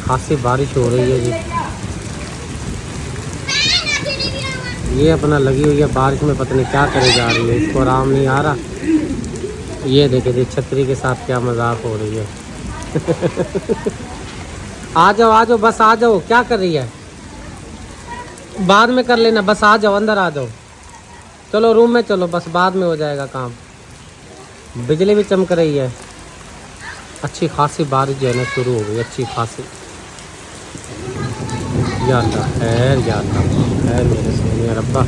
खासी बारिश हो रही है जी। ये अपना लगी हुई है बारिश में, पता नहीं क्या करे जा रही है, इसको आराम नहीं आ रहा। ये देखे जी छतरी के साथ क्या मजाक हो रही है। आ जाओ बस आ जाओ, क्या कर रही है? बाद में कर लेना, बस आ जाओ, अंदर आ जाओ। चलो रूम में चलो, बस बाद में हो जाएगा काम। बिजली भी चमक रही है। अच्छी खासी बारिश जो है ना शुरू हो गई, अच्छी खासी। या अल्लाह खैर, या अल्लाह खैर मेरे सोनिया रब्बा।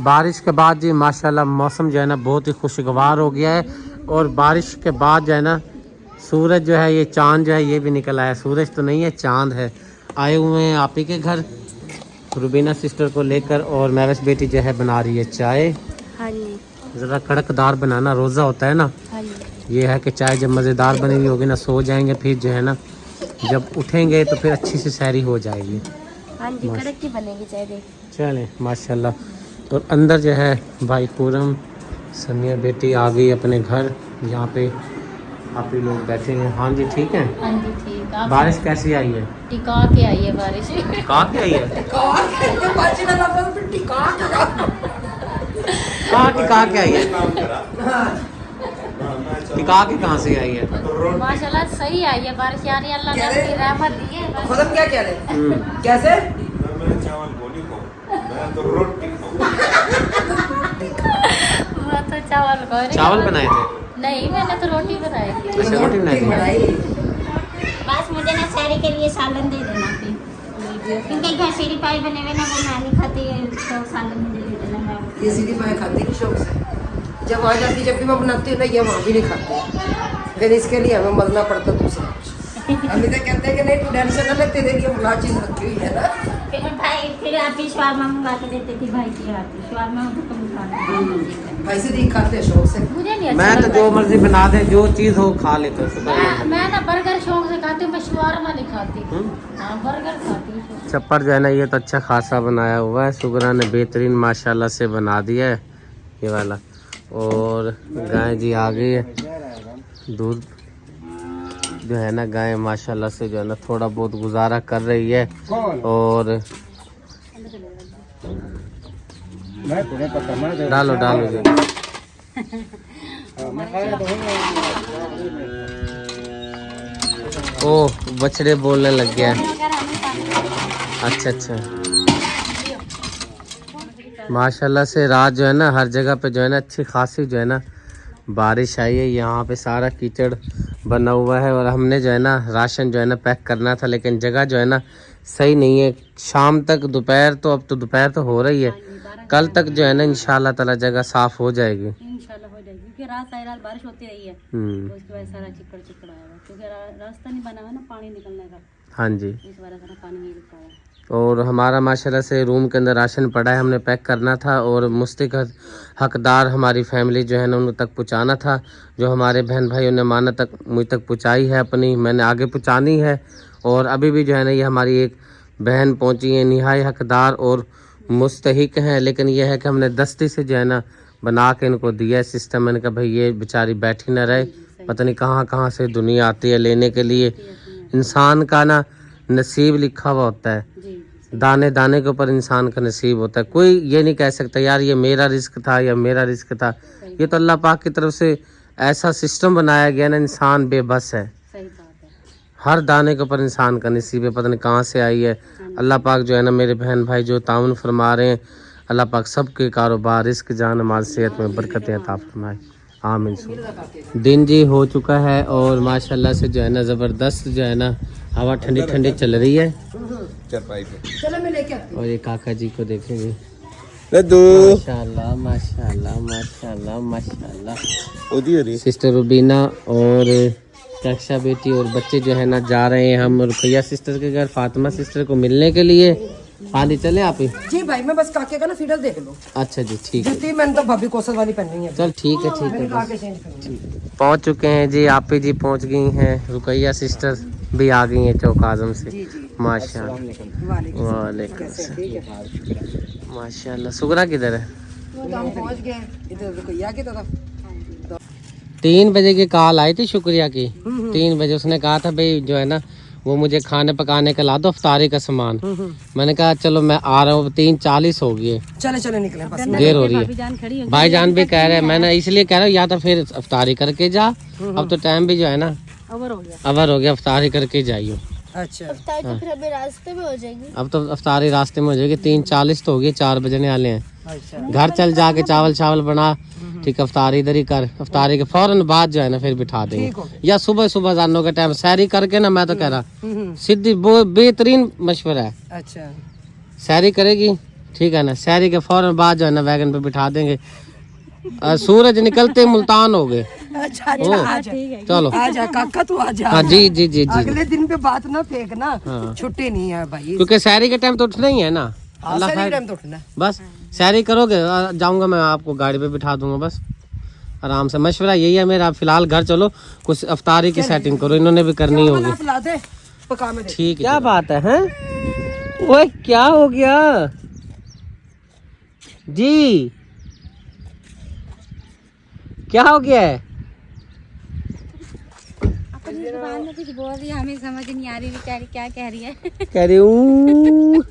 बारिश के बाद जी माशाल्लाह मौसम जो है ना बहुत ही खुशगवार हो गया है। और बारिश के बाद जो है ना सूरज जो है, ये चांद जो है ये भी निकल आया। सूरज तो नहीं है, चांद है। आए हुए हैं आप ही के घर रुबीना सिस्टर को लेकर, और महवश बेटी जो है बना रही है चाय। हाँ जी। ज़रा कड़कदार बनाना, रोज़ा होता है ना। हाँ जी। ये है कि चाय जब मज़ेदार बनी हुई होगी ना, सो जाएंगे, फिर जो है ना जब उठेंगे तो फिर अच्छी सी सहरी हो जाएगी। हाँ जी, कड़क की बनेगी चाय देख। चलें माशाल्लाह। और अंदर जो है भाई पूरम समिया बेटी आ गई अपने घर। यहाँ पे आप ही लोग बैठे हैं। हाँ जी ठीक है। हाँ जी ठीक। आप बारिश कैसी आई है? टिका के आई है बारिश। टिका के आई है? कहाँ टिका के आई है? टिका के कहाँ से आई है? माशाल्लाह सही आई है बारिश, यानी अल्लाह ने अपनी रहमत दी है। खुदम क्या कह रहे? कैसे? मैं तो चावल को चावल बनाए थे? नहीं, मैंने तो रोटी बनाई थी। अच्छा रोटी बनाई थी। बस मुझे ना सारी के लिए सालन दे देना फिर, क्योंकि घर सीढ़ी पाई बने हुए ना वो मैं नहीं खाती, तो सालन मुझे दे देना। मैं ये सीधी पाए खाती की शौक से जब आ जाती, जब भी मैं बनाती हूँ ना ये वहाँ भी नहीं खाती, फिर इसके लिए हमें मरना पड़ता दूसरा कुछ। अभी तक कहते हैं कि नहीं तू टेंशन ना ले, तेरे लिए बुला चीज रखी हुई है ना। फिर भाई फिर आप ही शवारमा मंगा के देती थी भाई की हाथ, शवारमा तो कम खाना भाई से नहीं खाते शौक से। मुझे नहीं अच्छा मैं तो लगता। जो मर्जी बना दे, जो चीज़ हो खा लेते हो। मैं ना बर्गर शौक से खाती हूँ, मैं शवारमा नहीं खाती। हाँ बर्गर खाती हूँ। चप्पर जो है ना ये तो अच्छा खासा बनाया हुआ है। सुगरा ने बेहतरीन माशाल्लाह से बना दिया है ये वाला। और गाय जी आ गई है, दूध जो है ना गाय माशाल्लाह से जो है ना थोड़ा बहुत गुजारा कर रही है। और डालो डालो जी। ओह बछड़े बोलने लग गया है। अच्छा अच्छा माशाल्लाह से रात जो है ना हर जगह पे जो है ना अच्छी खासी जो है ना बारिश आई है। यहाँ पे सारा कीचड़ बना हुआ है। और हमने जो है ना राशन जो है ना पैक करना था, लेकिन जगह जो है ना सही नहीं है। शाम तक दोपहर तो, अब तो दोपहर तो हो रही है, कल तक जो है ना इंशाल्लाह ताला जगह साफ हो जाएगी। इंशाल्लाह हो जाएगी, क्योंकि रात सारी रात बारिश होती रही है, तो उसकी वजह से सारा चिकड़ चिकड़ आएगा, क्योंकि रास्ता नहीं बना हुआ ना पानी निकलने का। हाँ जी। इस वजह से पानी नहीं रुका है। और हमारा माशाल्लाह से रूम के अंदर राशन पड़ा है, हमने पैक करना था। और मुस्तक हकदार हमारी फैमिली जो है ना उन तक पहुँचाना था। जो हमारे बहन भाइयों ने माना तक मुझ तक पहुँचाई है अपनी, मैंने आगे पहुँचानी है। और अभी भी जो है ना ये हमारी एक बहन पहुँची है, निहाई हकदार और मुस्तहिक हैं। लेकिन यह है कि हमने दस्ती से जो है ना बना के इनको दिया सिस्टम। मैंने कहा भाई ये बेचारी बैठी ना रहे, पता नहीं कहाँ कहाँ से दुनिया आती है लेने के लिए। इंसान का ना नसीब लिखा हुआ होता है, दाने दाने के ऊपर इंसान का नसीब होता है। कोई ये नहीं कह सकता यार ये मेरा रिस्क था या मेरा रिस्क था। ये तो अल्लाह पाक की तरफ से ऐसा सिस्टम बनाया गया ना, इंसान बेबस है। सही बात है। हर दाने के ऊपर इंसान का नसीब है, पता नहीं कहाँ से आई है। अल्लाह पाक जो है ना मेरे बहन भाई जो ताउन फरमा रहे हैं, अल्लाह पाक सबके कारोबार रिस्क जान माल सेहत में बरकतें अता फरमाए, आमीन। दिन जी हो चुका है और माशाल्लाह से जो है ना ज़बरदस्त जो है ना हवा ठंडी ठंडी चल रही है। चलो मैं लेके आती और ये काका जी को देखेंगे, लड्डू माशाल्लाह माशाल्लाह माशाल्लाह माशाल्लाह। सिस्टर रुबीना और रक्षा बेटी और बच्चे जो है ना जा रहे हैं हम रुकैया सिस्टर के घर फातिमा सिस्टर को मिलने के लिए। पानी चले आप ही? जी भाई मैं बस काके का ना फीडर देख लो। अच्छा जी ठीक है। जूती मैंने तो भाभी कौशल वाली पहनी है। चल ठीक है ठीक है। काके चेंज करूंगी। पहुंच चुके हैं जी, आप ही जी पहुंच गई हैं, रुकैया सिस्टर भी आ गई हैं चौक आजम से। माशाल्लाह वालेकुम सलाम। माशाल्लाह। सुगरा किधर है? हम पहुंच गए इधर रुकैया की तरफ। 3 बजे की कॉल आई थी शुक्रिया की। 3 बजे उसने कहा था भाई जो है ना वो मुझे खाने पकाने का ला दो अफ्तारी का सामान। मैंने कहा चलो मैं आ रहा हूँ। 3:40 हो गई है, चले चले निकले बस। देर हो रही है। भाईजान खड़ी हो भाईजान भी कह रहे हैं, मैंने इसलिए कह रहा हूँ या तो फिर अफ्तारी करके जा, अब तो टाइम भी जो है ना ओवर हो गया। अवर हो गया, अफ्तारी करके जाइयो। अच्छा तो फिर अभी रास्ते में हो जाएगी। अब तो अफ्तारी रास्ते में हो जाएगी। 3:40 तो हो गई, 4 बजने वाले हैं। अच्छा घर चल जाके चावल चावल बना, ठीक, अफ्तारी इधर ही कर, अफ्तारी के फौरन बाद जो है ना फिर बिठा देंगे, ठीक हो गया। या सुबह सुबह जानों के टाइम सैरी करके ना। मैं तो कह रहा सीधी बेहतरीन मशवरा है, अच्छा सैरी करेगी ठीक है ना, सैरी के फौरन बाद जो है ना वैगन पे बिठा देंगे। सूरज निकलते मुल्तान हो गए। अच्छा ओ, आजा चलो आजा काका तू आजा। हाँ जी जी जी जी। अगले दिन पे बात ना फेंकना, हाँ। छुट्टी नहीं है भाई। क्योंकि सैरी के टाइम तो उठना ही है ना। अल्लाह सही खैर, टाइम तो उठना। बस सैरी करोगे जाऊंगा मैं आपको गाड़ी पे बिठा दूंगा, बस आराम से। मशवरा यही है मेरा। फिलहाल घर चलो, कुछ अफ्तारी की सेटिंग करो, इन्होंने भी करनी होगी। ला दे पका में दे। ठीक है। क्या बात है हैं? ओए क्या हो गया जी? क्या हो गया है? अपनी जुबान में कुछ बोल रही है, हमें समझ नहीं आ रही बेचारी क्या कह रही है। कह रही हूँ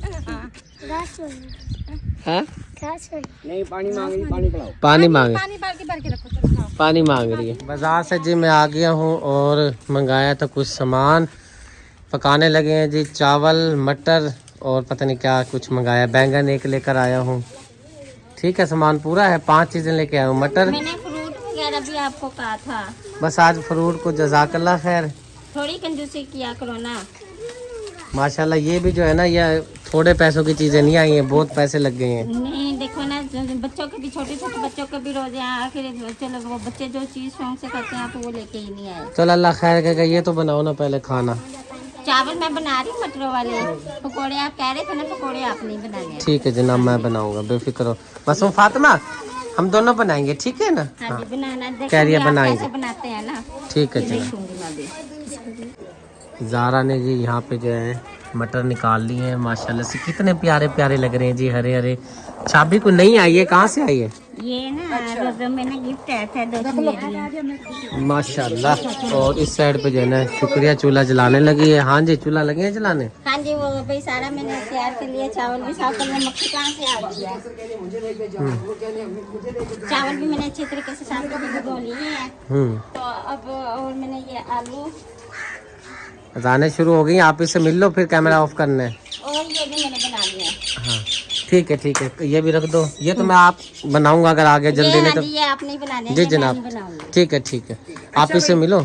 हाँ? नहीं पानी मांग रही, पानी पिलाओ। पानी मांगे, पानी बाल्टी भर के रखो, चलो खाओ। पानी मांग रही है। बाजार से जी मैं आ गया हूँ और मंगाया था कुछ सामान। पकाने लगे हैं जी, चावल मटर और पता नहीं क्या कुछ मंगाया। बैंगन एक लेकर आया हूँ, ठीक है, सामान पूरा है। 5 चीजें लेके आया हूँ। मटर, मैंने फ्रूट वगैरह भी आपको कहा था, बस आज फ्रूट को जज़ाकल्लाह खैर। थोड़ी कंजूसी किया करो ना। माशाल्लाह ये भी जो है ना ये थोड़े पैसों की चीजें नहीं आई हैं, बहुत पैसे लग गए हैं। नहीं देखो ना, बच्चों के भी, छोटे छोटे बच्चों के भी रोजे आखिर चलो, वो बच्चे जो चीज शौक से खाते हैं आप वो लेके ही नहीं आए। चल अल्लाह खैर करेगा। ये तो बनाओ ना पहले खाना। चावल मैं बना रही हूँ मटरों वाले। पकोड़े आप कह रहे थे ना, पकोड़े आप नहीं बनाने। ठीक है जनाब, मैं बनाऊंगा, बेफिक्र हो। बस वो फातिमा हम दोनों बनाएंगे, ठीक है ना? हाँ जी बनाना, कह रही है देखिए आप बनाएंगे। कैसे बनाते हैं ना। ठीक है जनाब। देखूंगी मैं भी। ज़ारा ने जी यहाँ पे जो है मटर निकाल लिए हैं, माशाल्लाह से कितने प्यारे प्यारे लग रहे हैं जी, हरे हरे। चाबी को नहीं आई है, कहाँ से आई है? ये ना रोज़ों में ना गिफ्ट आया था, 2 मेरी। माशाल्लाह। और इस साइड पे जो है ना शुक्रिया चूल्हा जलाने लगी है। हाँ जी चूल्हा लगे हैं जलाने। हाँ जी, वो भाई सारा मैंने तैयार कर लिया। चावल भी साफ कर लिया। मक्खी कहाँ से आ गई है? चावल भी मैंने अच्छी तरीके से साफ करके धो लिए हैं। तो अब और मैंने ये आलू जाने शुरू हो गई। आप इससे मिल लो, फिर कैमरा ऑफ करना है। और ये भी मैंने बना लिया। हाँ ठीक है ठीक है, ये भी रख दो। ये तो मैं आप बनाऊंगा अगर आगे जल्दी ये नहीं हाँ तो। जी, ये आप नहीं बनाने, जी ये मैं जनाब, ही बनाऊंगी। ठीक है ठीक है, आप इससे मिलो।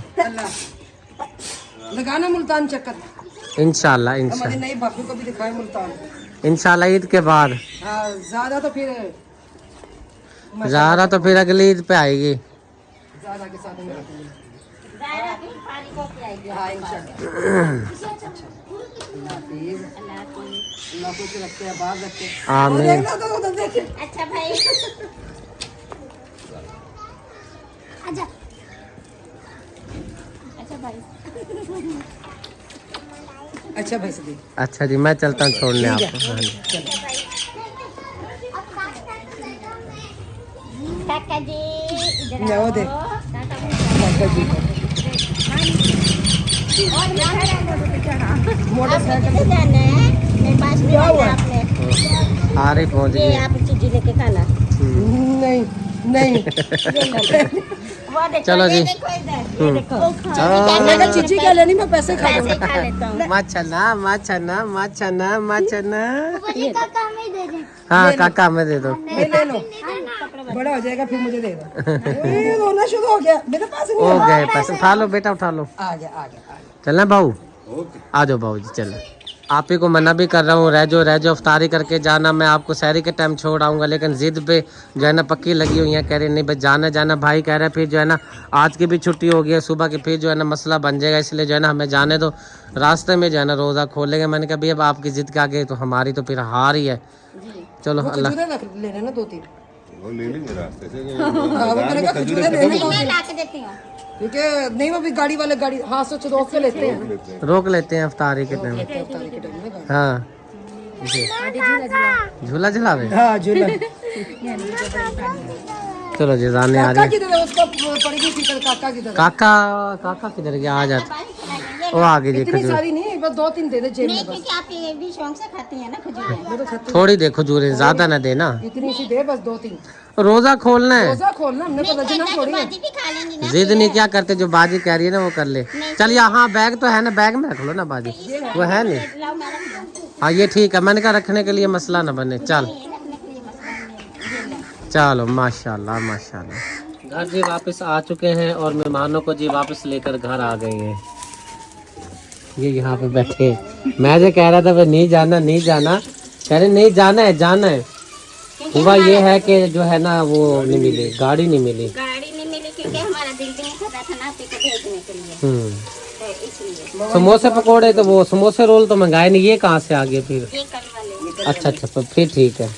लगाना मुल्तान चक्कर। इंशाल्लाह हमारी इंशाल्लाह नई भाभी को भी दिखाए मुल्तान। इंशाल्लाह ईद के बाद। हाँ ज्यादा तो फिर ज़ारा तो फिर अगली ईद पे आएगी। ज्यादा के साथ में रखेंगे। ज़ारा भी पानी को पिलाएगी। हाँ इंशाल्लाह। अल्लाह हाफिज़। अल्लाह हाफिज़। अल्लाह खुश रखे, आबाद रखे। आमीन। देखना तो उधर देखे। अच्छा भाई आजा। अच्छा भाई अच्छा भाई सदी। अच्छा जी मैं चलता हूँ छोड़ने आपको। हाँ जी। काका जी इधर जाओ आओ। देख। काका जी। मोटरसाइकिल किधर जाना है? मेरे पास नहीं आना आपने। आ रही पहुँच ये गई। आप चीजी लेके खाना। नहीं नहीं। वो देखो, चलो ये जी। देखो इधर, ये देखो। मैं कहा चीची क्या लेनी, मैं पैसे खा पैसे लूंगा। खा लेता हूँ। माचना माचना माचना माचना। काका हमें दे दे। हाँ काका मैं दे दो। नहीं ले लो, बड़ा हो जाएगा फिर मुझे दे दो। ये रोना शुरू हो गया, मेरे पास नहीं हो है। गए पैसे, उठा लो बेटा उठा लो। आ गया आ गया आ गया। चलना भाऊ, आ जाओ भाऊ जी चलो। आप ही को मना भी कर रहा हूँ, रह जाओ अफ्तारी करके जाना। मैं आपको शहरी के टाइम छोड़ आऊँगा, लेकिन जिद पे जो है ना पक्की लगी हुई है, कह रही नहीं भाई जाना। भाई कह रहे फिर जो है ना आज की भी छुट्टी हो गई है, सुबह की फिर जो है ना मसला बन जाएगा, इसलिए जो है ना हमें जाने दो। रास्ते में जो है ना रोज़ा खोलेंगे। मैंने कहा भाई अब आपकी जिद के आगे तो हमारी तो फिर हार ही है। चलो वो अल्लाह। खजूरें रख लेने ना 2-3। वो ले लेंगे रास्ते से। हाँ, वो मैंने कहा खजूरें ले लेना मैं ला के देती हूँ। ठीक है। नहीं वो भी गाड़ी वाले गाड़ी हाँ सोच रोक के लेते हैं। रोक लेते हैं अफ्तारी के टाइम। अफ्तारी के टाइम में। हाँ जी। झूला झुलावे। हाँ झूला। चलो जी जाने आ काका रही है। किधर है? उसका पड़ेगी फिक्र, काका किधर है? काका किधर गया? आ जाते वो आगे जी इतनी खजूर सारी नहीं, बस 2-3 दे दे जेब में बस। क्योंकि आप ये भी शौक से खाते हैं ना खजूर। मैं तो खाती थोड़ी दे खजूरें, ज्यादा ना देना। इतनी सी दे बस 2-3। रोजा खोलना है, रोजा खोलना, हमने तो रजना थोड़ी है। बाजी भी खा लेंगी ना। जिद नहीं क्या करते, जो बाजी कह रही है ना वो कर ले। चल यहाँ बैग तो है ना, बैग में रख लो ना बाजी, वो है नहीं। लाओ मैं रख दूं। हाँ ये ठीक है, मैंने कहा रखने के लिए मसला ना बने। चल ये रखने के लिए मसला नहीं है। चलो माशाल्लाह माशाल्लाह। घर जी वापस आ चुके हैं और मेहमानों को जी वापस लेकर घर आ गए हैं। ये यहाँ पे बैठे, मैं जो कह रहा था वे नहीं जाना नहीं जाना, कह रहे नहीं जाना है जाना है। हुआ ये है कि जो है ना वो नहीं मिली, गाड़ी नहीं मिली। गाड़ी नहीं मिली क्योंकि हमारा दिल भी नहीं कर रहा था ना आपको भेजने के लिए, तो इसलिए। समोसे पकोड़े तो वो समोसे रोल तो मंगाए नहीं, ये कहाँ से आ गए फिर? ये कल वाले। अच्छा अच्छा फिर ठीक है।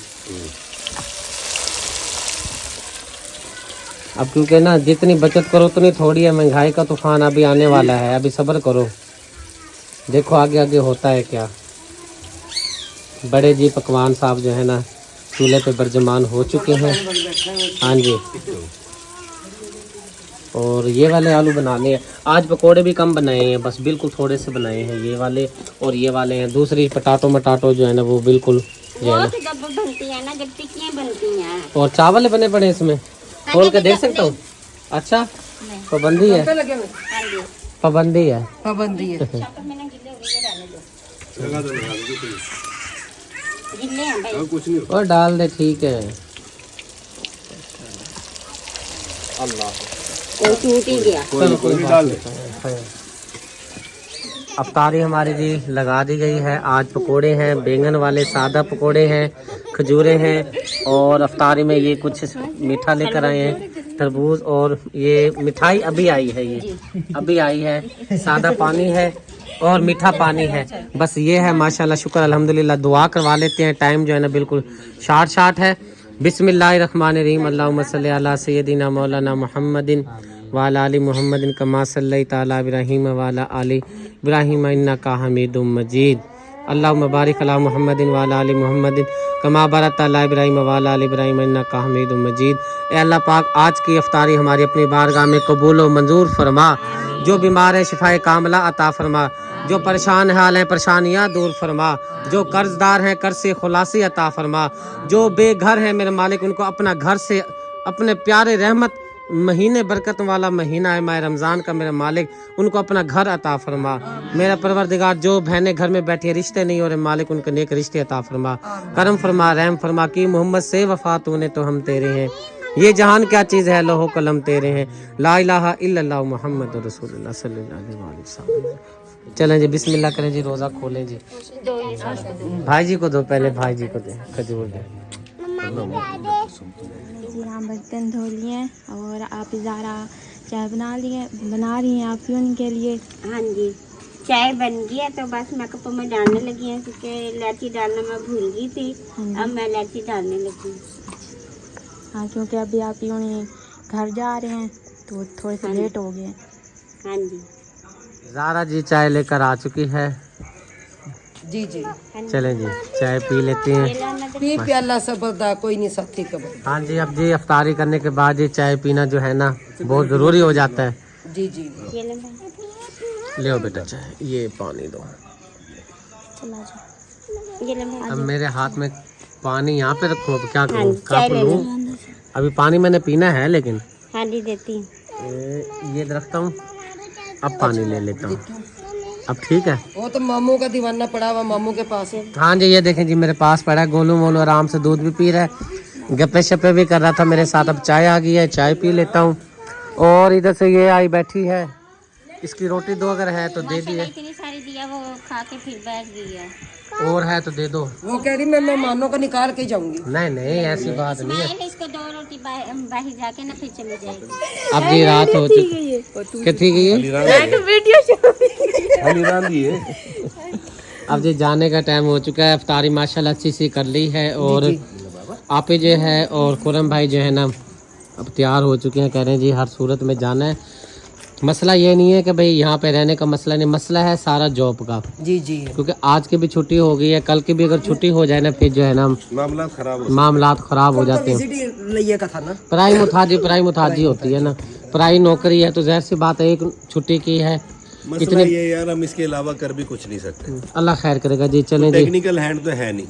अब क्योंकि ना जितनी बचत करो उतनी थोड़ी है, महंगाई का तूफान अभी आने वाला है, अभी सब्र करो, देखो आगे आगे होता है क्या। बड़े जी पकवान साहब जो है ना चूल्हे पे बरजमान हो चुके हैं। हाँ जी, और ये वाले आलू बनाने हैं आज, पकोड़े भी कम बनाए हैं, बस बिल्कुल थोड़े से बनाए हैं ये वाले, और ये वाले हैं दूसरी पटाटो मटाटो जो है ना वो बिल्कुल जो है ना। वो जब बनती है ना, जब टिक्कियाँ बनती हैं। और चावल बने पड़े इसमें, खोल के देख सकता हूँ। अच्छा पाबंदी है, लगे हुए हाँ जी। पाबंदी है। पाबंदी है। चापर में ना गिले हो गए, रहने दो। गिले हैं भाई। कुछ नहीं और डाल दे ठीक है। अल्लाह कोई टूट ही गया। चलो कोई नहीं डाल दे। अफ्तारी हमारी जी लगा दी गई है। आज पकोड़े हैं, बैंगन वाले सादा पकोड़े हैं, खजूरें हैं, और अफ्तारी में ये कुछ मीठा लेकर आए हैं, तरबूज, और ये मिठाई अभी आई है, ये अभी आई है, सादा पानी है और मीठा पानी है। बस ये है माशाल्लाह, शुक्र अल्हम्दुलिल्लाह। दुआ करवा लेते हैं, टाइम जो है ना बिल्कुल शार्ट है। बिस्मिल्लाहिर्रहमानिर्रहीम, अल्लाहुम्मा सल्ली अला सय्यदिना मौलाना मुहम्मदिन वाला आली मुहम्मदिन कमा सल्लैता अला इब्राहीम वाला आली इब्राहीम इन्नका हमीदुम मजीद। अल्लाहुम्मा बारिक अला मुहम्मदिन वाला आली मुहम्मदिन कमा बारकता अला इब्राहीम वाला आली इब्राहीम इन्नका हमीदुम मजीद। ए अल्लाह पाक आज की इफ्तारी हमारी अपनी बारगाह में कबूल व मंजूर फरमा। जो बीमार है शिफाए कामला अता फरमा, जो परेशान हाल है परेशानियाँ दूर फरमा, जो कर्जदार हैं कर्ज से खुलासी अता फरमा, जो बेघर हैं मेरे मालिक उनको अपना घर से अपने प्यारे रहमत महीने बरकत वाला महीना है माह रमज़ान का मेरे मालिक, उनको अपना घर अता फरमा। मेरा परवरदिगार जो बहनें घर में बैठी है रिश्ते नहीं हो रहे मालिक, उनके नेक रिश्ते अता फरमा, करम फरमा, रहम फरमा कि मोहम्मद से वफा तूने तो हम तेरे हैं, ये जहान क्या चीज़ है लोहो कलम तेरे हैं, ला इलाहा इल्लल्लाह मुहम्मद रसूलुल्लाह सल्लल्लाहु अलैहि वसल्लम। चलें जी बिस्मिल्लाह करें जी, रोज़ा खोलें जी। भाई जी को दो, पहले भाई जी को दे खजूर दे। जी हाँ, बर्तन धो लिए और आप ज़ारा चाय बना रही हैं आप ही उनके लिए। हाँ जी, चाय बन गई है तो बस मैं कप में डालने लगी हूँ क्योंकि इलायची डालना मैं भूल गई थी, अब मैं इलायची डालने लगी। हाँ, क्योंकि अभी आप ही उन्हें घर जा रहे हैं तो थोड़े से लेट हो गए। हाँ जी, ज़ारा जी चाय लेकर आ चुकी है। जी जी, चलें जी चाय पी लेते हैं। पी प्याला सबदा कोई नहीं साथी कबर। हाँ जी, अब जी अफ्तारी करने के बाद ये चाय पीना जो है ना बहुत ज़रूरी हो जाता है। जी जी, ये ले भाई, ले बेटा चाय, ये पानी दो। चला जाओ। ये ले भाई। अब मेरे हाथ में पानी यहाँ पे रखो, अब क्या हाँ करूँ, जी, चाय कप ले लूँ? अभी पानी मैंने पीना है लेकिन हाँ जी देती हूँ। ये रखता हूँ, अब पानी ले लेता हूँ। अब ठीक है। वो तो मामू का दीवाना पड़ा हुआ, मामू के पास है। हाँ जी, ये देखें जी मेरे पास पड़ा है, गोलू मोलू आराम से दूध भी पी रहा है, गप्पे शप्पे भी कर रहा था मेरे साथ। अब चाय आ गई है, चाय पी लेता हूँ। और इधर से ये आई बैठी है, इसकी रोटी दो अगर है तो दे दी है, इतनी सारी दिया वो खा के फिर बैठ गई है। और है तो दे दो। वो कह रही मैं मेहमानों को निकाल के जाऊंगी। नहीं नहीं ऐसी बात नहीं है। पहले इसको 2 रोटी बाहर जाके ना फिर चली जाएगी। अब जी रात हो चुकी, कितनी गई है? अब जी जाने का टाइम हो चुका है। अफ्तारी माशाल्लाह अच्छी सी कर ली है, और आप ही जो है और खुरम भाई जो है ना अब तैयार हो चुके हैं, कह रहे हैं जी हर सूरत में जाना है। मसला ये नहीं है कि भाई यहाँ पे रहने का मसला नहीं, मसला है सारा जॉब का। जी जी क्योंकि आज की भी छुट्टी हो गई है, कल की भी अगर छुट्टी हो जाए ना फिर जो है ना मामला खराब मामलात खराब हो जाते हैं। विजिट लिए का था ना। पढ़ाई मुथाजी होती है ना, पढ़ाई नौकरी है तो जाहिर सी बात है एक छुट्टी की है। मसला ये यार हम इसके अलावा कर भी कुछ नहीं सकते। अल्लाह खैर करेगा जी। चलें जी। टेक्निकल हैंड तो है नहीं,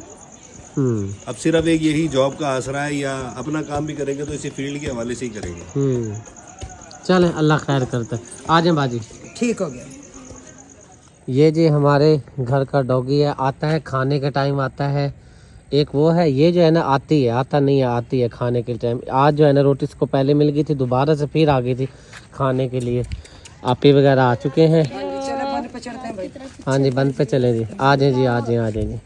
अब सिर्फ एक यही जॉब का आसरा है, या अपना काम भी करेंगे तो इसी फील्ड के हवाले से ही करेंगे। चलें अल्लाह खैर करता है। आ जाए बाजी। ठीक हो गया। ये जी हमारे घर का डॉगी है, आता है खाने का टाइम आता है। एक वो है, ये जो है ना आती है, आता नहीं है, आती है खाने के टाइम। आज जो है ना रोटी इसको पहले मिल गई थी, दोबारा से फिर आ गई थी खाने के लिए। आपी वगैरह आ चुके हैं। चलो बंद पे चढ़ते हैं भाई। हाँ जी बंद पे चले जी। आ जाए जी, आ जाए, आ जाए जी।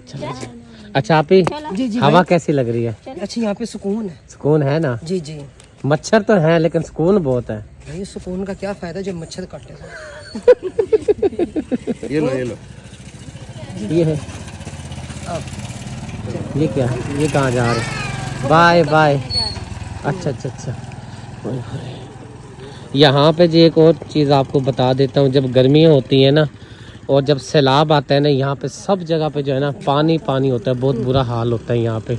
चलो जी। अच्छा आपी, जी जी हवा कैसी लग रही है? अच्छा यहाँ पे सुकून है। सुकून है ना? जी जी मच्छर तो है लेकिन सुकून बहुत है। भाई सुकून का क्या फायदा जब मच्छर काटे। ये लो, ये लो। ये है ये क्या है? ये कहाँ जा रहे? Bye bye. अच्छा अच्छा अच्छा। यहाँ पे जी एक और चीज़ आपको बता देता हूँ, जब गर्मियाँ होती हैं ना और जब सैलाब आता है ना, यहाँ पे सब जगह पे जो है ना पानी पानी होता है, बहुत बुरा हाल होता है यहाँ पे।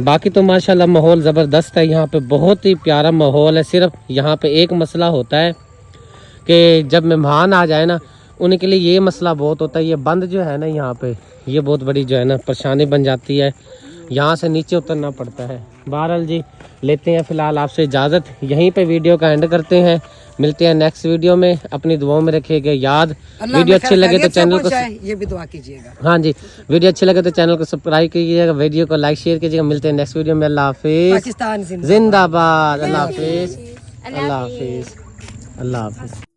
बाकी तो माशाल्लाह माहौल ज़बरदस्त है यहाँ पे, बहुत ही प्यारा माहौल है। सिर्फ यहाँ पे एक मसला होता है कि जब मेहमान आ जाए ना उनके लिए ये मसला बहुत होता है, ये बंद जो है ना यहाँ पे, ये बहुत बड़ी जो है ना परेशानी बन जाती है, यहाँ से नीचे उतरना पड़ता है। बहरहाल जी लेते हैं फ़िलहाल आपसे इजाज़त, यहीं पे वीडियो का एंड करते हैं। मिलते हैं नेक्स्ट वीडियो में, अपनी दुआओं में रखिएगा याद। वीडियो अच्छी लगे तो चैनल को ये भी दुआ कीजिएगा। हाँ जी, वीडियो अच्छी लगे तो चैनल को सब्सक्राइब कीजिएगा, वीडियो को लाइक शेयर कीजिएगा। मिलते हैं नेक्स्ट वीडियो में। अल्लाह हाफिज़। पाकिस्तान जिंदाबाद। अल्लाह हाफिज़। अल्लाह हाफिज़। अल्लाह हाफिज़।